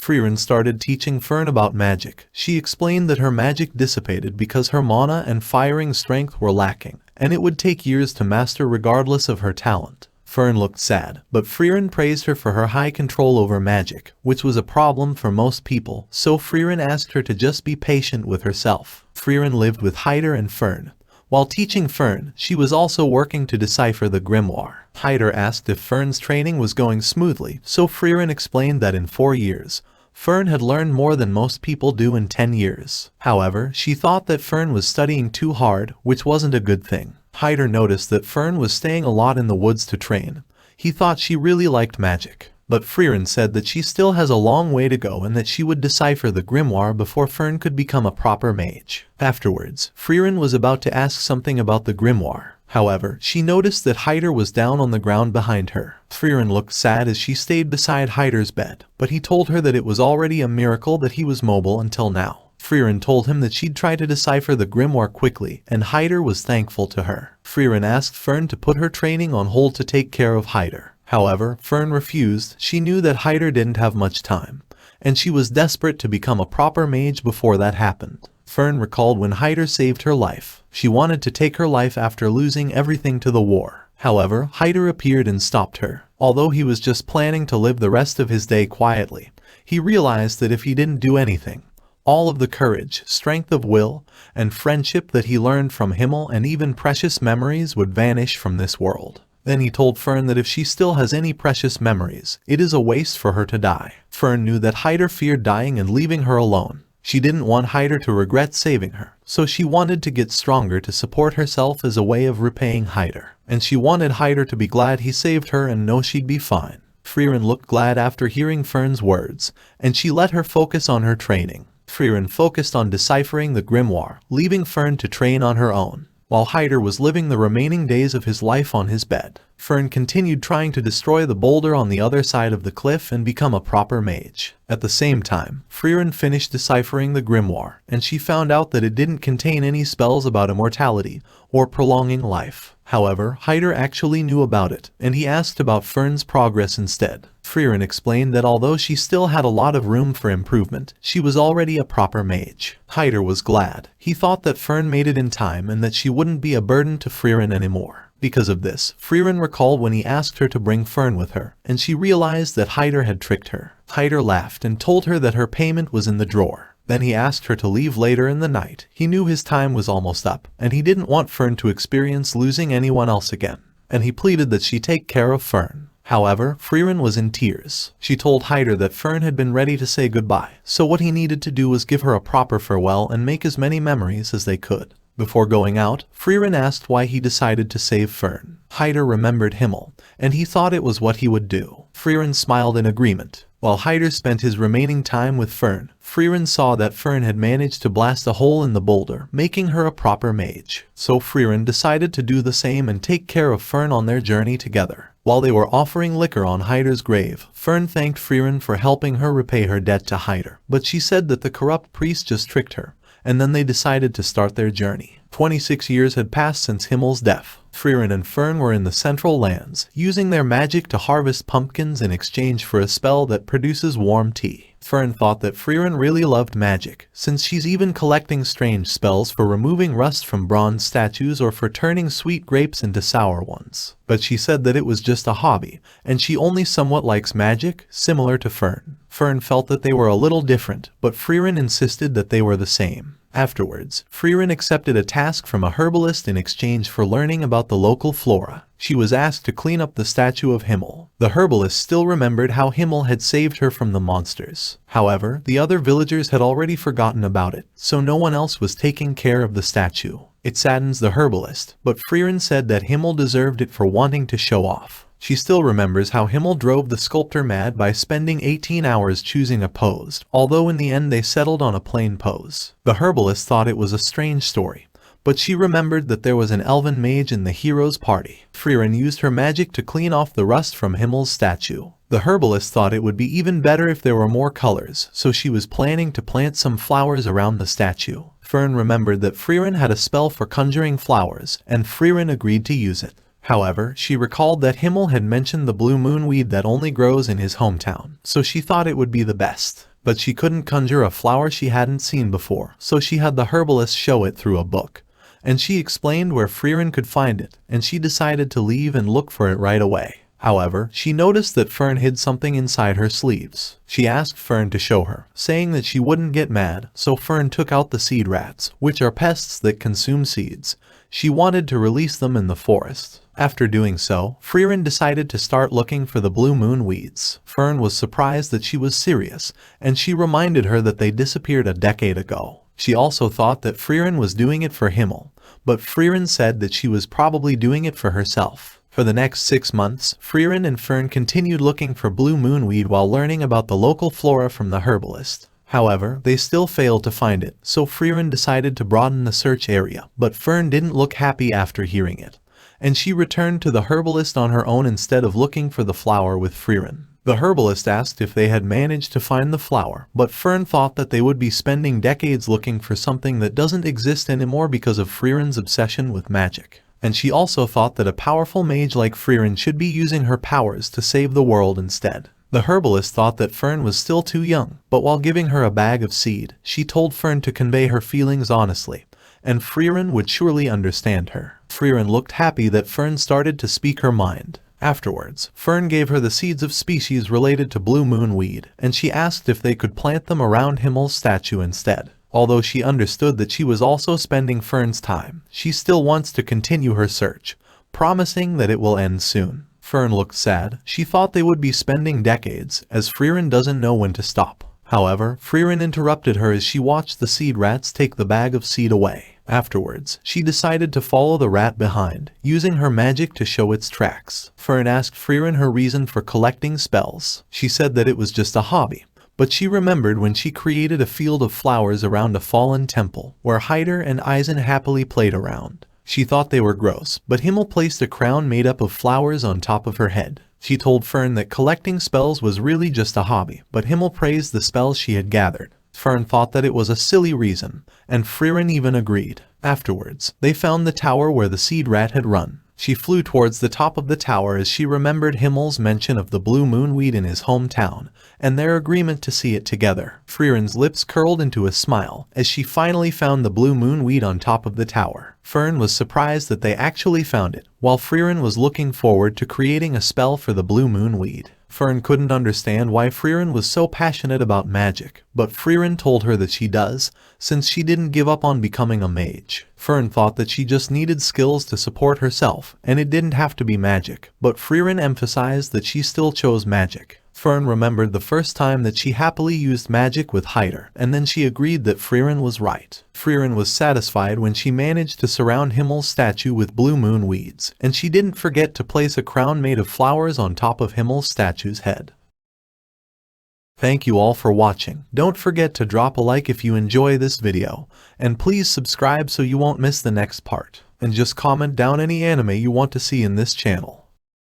Frieren started teaching Fern about magic. She explained that her magic dissipated because her mana and firing strength were lacking, and it would take years to master regardless of her talent. Fern looked sad, but Frieren praised her for her high control over magic, which was a problem for most people, so Frieren asked her to just be patient with herself. Frieren lived with Heiter and Fern. While teaching Fern, she was also working to decipher the grimoire. Heiter asked if Fern's training was going smoothly, so Frieren explained that in 4 years, Fern had learned more than most people do in 10 years. However, she thought that Fern was studying too hard, which wasn't a good thing. Heiter noticed that Fern was staying a lot in the woods to train. He thought she really liked magic. But Frieren said that she still has a long way to go and that she would decipher the grimoire before Fern could become a proper mage. Afterwards, Frieren was about to ask something about the grimoire. However, she noticed that Heiter was down on the ground behind her. Frieren looked sad as she stayed beside Heiter's bed, but he told her that it was already a miracle that he was mobile until now. Frieren told him that she'd try to decipher the grimoire quickly, and Heiter was thankful to her. Frieren asked Fern to put her training on hold to take care of Heiter. However, Fern refused. She knew that Heiter didn't have much time, and she was desperate to become a proper mage before that happened. Fern recalled when Heiter saved her life. She wanted to take her life after losing everything to the war. However, Heiter appeared and stopped her. Although he was just planning to live the rest of his day quietly, he realized that if he didn't do anything, all of the courage, strength of will, and friendship that he learned from Himmel and even precious memories would vanish from this world. Then he told Fern that if she still has any precious memories, it is a waste for her to die. Fern knew that Heiter feared dying and leaving her alone. She didn't want Heiter to regret saving her, so she wanted to get stronger to support herself as a way of repaying Heiter. And she wanted Heiter to be glad he saved her and know she'd be fine. Frieren looked glad after hearing Fern's words, and she let her focus on her training. Frieren focused on deciphering the grimoire, leaving Fern to train on her own. While Heiter was living the remaining days of his life on his bed, Fern continued trying to destroy the boulder on the other side of the cliff and become a proper mage. At the same time, Frieren finished deciphering the grimoire, and she found out that it didn't contain any spells about immortality or prolonging life. However, Heiter actually knew about it, and he asked about Fern's progress instead. Frieren explained that although she still had a lot of room for improvement, she was already a proper mage. Heiter was glad. He thought that Fern made it in time and that she wouldn't be a burden to Frieren anymore. Because of this, Frieren recalled when he asked her to bring Fern with her, and she realized that Heiter had tricked her. Heiter laughed and told her that her payment was in the drawer. Then he asked her to leave later in the night. He knew his time was almost up, and he didn't want Fern to experience losing anyone else again. And he pleaded that she take care of Fern. However, Frieren was in tears. She told Heiter that Fern had been ready to say goodbye, so what he needed to do was give her a proper farewell and make as many memories as they could. Before going out, Frieren asked why he decided to save Fern. Heiter remembered Himmel, and he thought it was what he would do. Frieren smiled in agreement. While Heiter spent his remaining time with Fern, Frieren saw that Fern had managed to blast a hole in the boulder, making her a proper mage. So Frieren decided to do the same and take care of Fern on their journey together. While they were offering liquor on Heiter's grave, Fern thanked Frieren for helping her repay her debt to Heiter, but she said that the corrupt priest just tricked her, and then they decided to start their journey. 26 years had passed since Himmel's death. Frieren and Fern were in the Central Lands, using their magic to harvest pumpkins in exchange for a spell that produces warm tea. Fern thought that Frieren really loved magic, since she's even collecting strange spells for removing rust from bronze statues or for turning sweet grapes into sour ones. But she said that it was just a hobby, and she only somewhat likes magic, similar to Fern. Fern felt that they were a little different, but Frieren insisted that they were the same. Afterwards, Frieren accepted a task from a herbalist in exchange for learning about the local flora. She was asked to clean up the statue of Himmel. The herbalist still remembered how Himmel had saved her from the monsters. However, the other villagers had already forgotten about it, so no one else was taking care of the statue. It saddens the herbalist, but Frieren said that Himmel deserved it for wanting to show off. She still remembers how Himmel drove the sculptor mad by spending 18 hours choosing a pose, although in the end they settled on a plain pose. The herbalist thought it was a strange story, but she remembered that there was an elven mage in the hero's party. Frieren used her magic to clean off the rust from Himmel's statue. The herbalist thought it would be even better if there were more colors, so she was planning to plant some flowers around the statue. Fern remembered that Frieren had a spell for conjuring flowers, and Frieren agreed to use it. However, she recalled that Himmel had mentioned the blue moon weed that only grows in his hometown, so she thought it would be the best. But she couldn't conjure a flower she hadn't seen before, so she had the herbalist show it through a book. And she explained where Frieren could find it, and she decided to leave and look for it right away. However, she noticed that Fern hid something inside her sleeves. She asked Fern to show her, saying that she wouldn't get mad, so Fern took out the seed rats, which are pests that consume seeds. She wanted to release them in the forest. After doing so, Frieren decided to start looking for the blue moon weeds. Fern was surprised that she was serious, and she reminded her that they disappeared a decade ago. She also thought that Frieren was doing it for Himmel, but Frieren said that she was probably doing it for herself. For the next 6 months, Frieren and Fern continued looking for blue moonweed while learning about the local flora from the herbalist. However, they still failed to find it, so Frieren decided to broaden the search area, but Fern didn't look happy after hearing it, and she returned to the herbalist on her own instead of looking for the flower with Frieren. The herbalist asked if they had managed to find the flower, but Fern thought that they would be spending decades looking for something that doesn't exist anymore because of Frieren's obsession with magic. And she also thought that a powerful mage like Frieren should be using her powers to save the world instead. The herbalist thought that Fern was still too young, but while giving her a bag of seed, she told Fern to convey her feelings honestly, and Frieren would surely understand her. Frieren looked happy that Fern started to speak her mind. Afterwards, Fern gave her the seeds of species related to blue moon weed, and she asked if they could plant them around Himmel's statue instead. Although she understood that she was also spending Fern's time, she still wants to continue her search, promising that it will end soon. Fern looked sad. She thought they would be spending decades, as Frieren doesn't know when to stop. However, Frieren interrupted her as she watched the seed rats take the bag of seed away. Afterwards, she decided to follow the rat behind, using her magic to show its tracks. Fern asked Frieren her reason for collecting spells. She said that it was just a hobby. But she remembered when she created a field of flowers around a fallen temple, where Heiter and Eisen happily played around. She thought they were gross, but Himmel placed a crown made up of flowers on top of her head. She told Fern that collecting spells was really just a hobby, but Himmel praised the spells she had gathered. Fern thought that it was a silly reason, and Frieren even agreed. Afterwards, they found the tower where the seed rat had run. She flew towards the top of the tower as she remembered Himmel's mention of the blue moonweed in his hometown, and their agreement to see it together. Frieren's lips curled into a smile as she finally found the blue moonweed on top of the tower. Fern was surprised that they actually found it, while Frieren was looking forward to creating a spell for the blue moonweed. Fern couldn't understand why Frieren was so passionate about magic, but Frieren told her that she does, since she didn't give up on becoming a mage. Fern thought that she just needed skills to support herself, and it didn't have to be magic, but Frieren emphasized that she still chose magic. Fern remembered the first time that she happily used magic with Heiter, and then she agreed that Frieren was right. Frieren was satisfied when she managed to surround Himmel's statue with blue moon weeds, and she didn't forget to place a crown made of flowers on top of Himmel's statue's head. Thank you all for watching. Don't forget to drop a like if you enjoy this video, and please subscribe so you won't miss the next part. And just comment down any anime you want to see in this channel.